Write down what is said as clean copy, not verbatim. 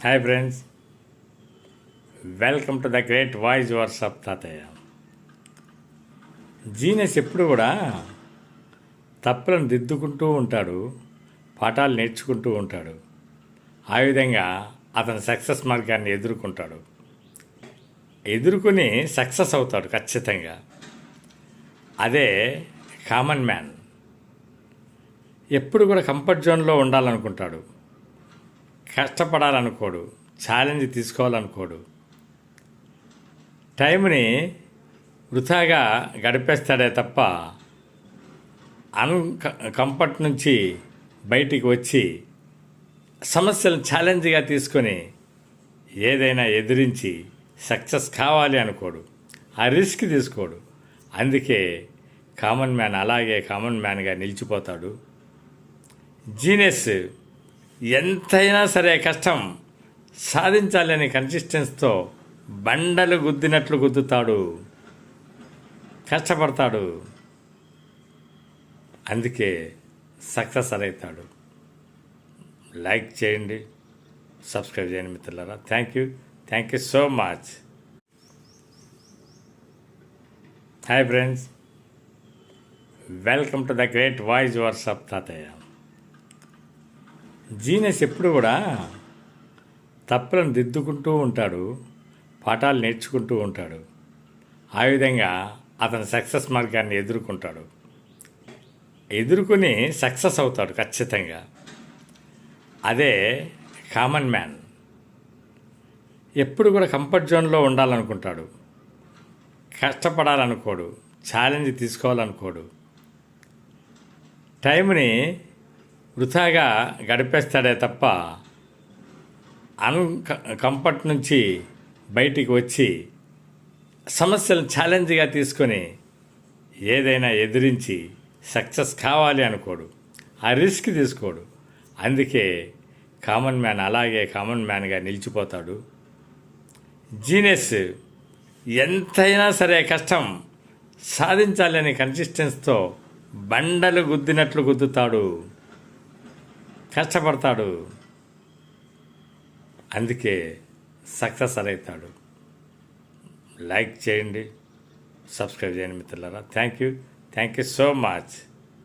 Hi friends, welcome to the great voice verse of తాతయ్య. Genius ఎప్పుడు కూడా తప్పులను దిద్దుకుంటూ ఉంటాడు, పాఠాలు నేర్చుకుంటూ ఉంటాడు. ఆ విధంగా అతను సక్సెస్ మార్గాన్ని ఎదుర్కొని సక్సెస్ అవుతాడు ఖచ్చితంగా. అదే కామన్ మ్యాన్. ఎప్పుడు కూడా కంఫర్ట్ జోన్లో ఉండాలనుకుంటాడు, కష్టపడాలనుకోడు, ఛాలెంజ్ తీసుకోవాలనుకోడు. టైంని వృథాగా గడిపేస్తాడే తప్ప కంఫర్ట్ నుంచి బయటికి వచ్చి సమస్యలను ఛాలెంజ్గా తీసుకొని ఏదైనా ఎదిరించి సక్సెస్ కావాలి అనుకోడు, ఆ రిస్క్ తీసుకోడు. అందుకే కామన్ మ్యాన్ అలాగే కామన్ మ్యాన్గా నిలిచిపోతాడు. జీనియస్ ఎంతైనా సరే కష్టం సాధించాలని కన్సిస్టెన్స్తో బండలు గుద్దినట్లు గుద్దుతాడు, కష్టపడతాడు. అందుకే సక్సెస్ అవుతాడు. లైక్ చేయండి, సబ్స్క్రైబ్ చేయండి మిత్రులారా. Thank you so much. Hi friends, welcome to the great voice verse of తాతయ్య. జీనియస్ ఎప్పుడు కూడా తప్పులను దిద్దుకుంటూ ఉంటాడు, పాఠాలు నేర్చుకుంటూ ఉంటాడు. ఆ విధంగా అతను సక్సెస్ మార్గాన్ని ఎదుర్కొని సక్సెస్ అవుతాడు ఖచ్చితంగా. అదే కామన్ మ్యాన్. ఎప్పుడు కూడా కంఫర్ట్ జోన్లో ఉండాలనుకుంటాడు, కష్టపడాలనుకోడు, ఛాలెంజ్ తీసుకోవాలనుకోడు. టైంని వృథాగా గడిపేస్తాడే తప్ప కంఫర్ట్ నుంచి బయటికి వచ్చి సమస్యలను ఛాలెంజ్గా తీసుకొని ఏదైనా ఎదిరించి సక్సెస్ కావాలి అనుకోడు, ఆ రిస్క్ తీసుకోడు. అందుకే కామన్ మ్యాన్ అలాగే కామన్ మ్యాన్గా నిలిచిపోతాడు. జీనియస్ ఎంతైనా సరే కష్టం సాధించాలని కన్సిస్టెన్స్తో బండలు గుద్దినట్లు గుద్దుతాడు, కష్టపడతాడు. అందుకే సక్సెస్ అవుతాడు. లైక్ చేయండి, సబ్స్క్రైబ్ చేయండి మిత్రులారా. Thank you so much.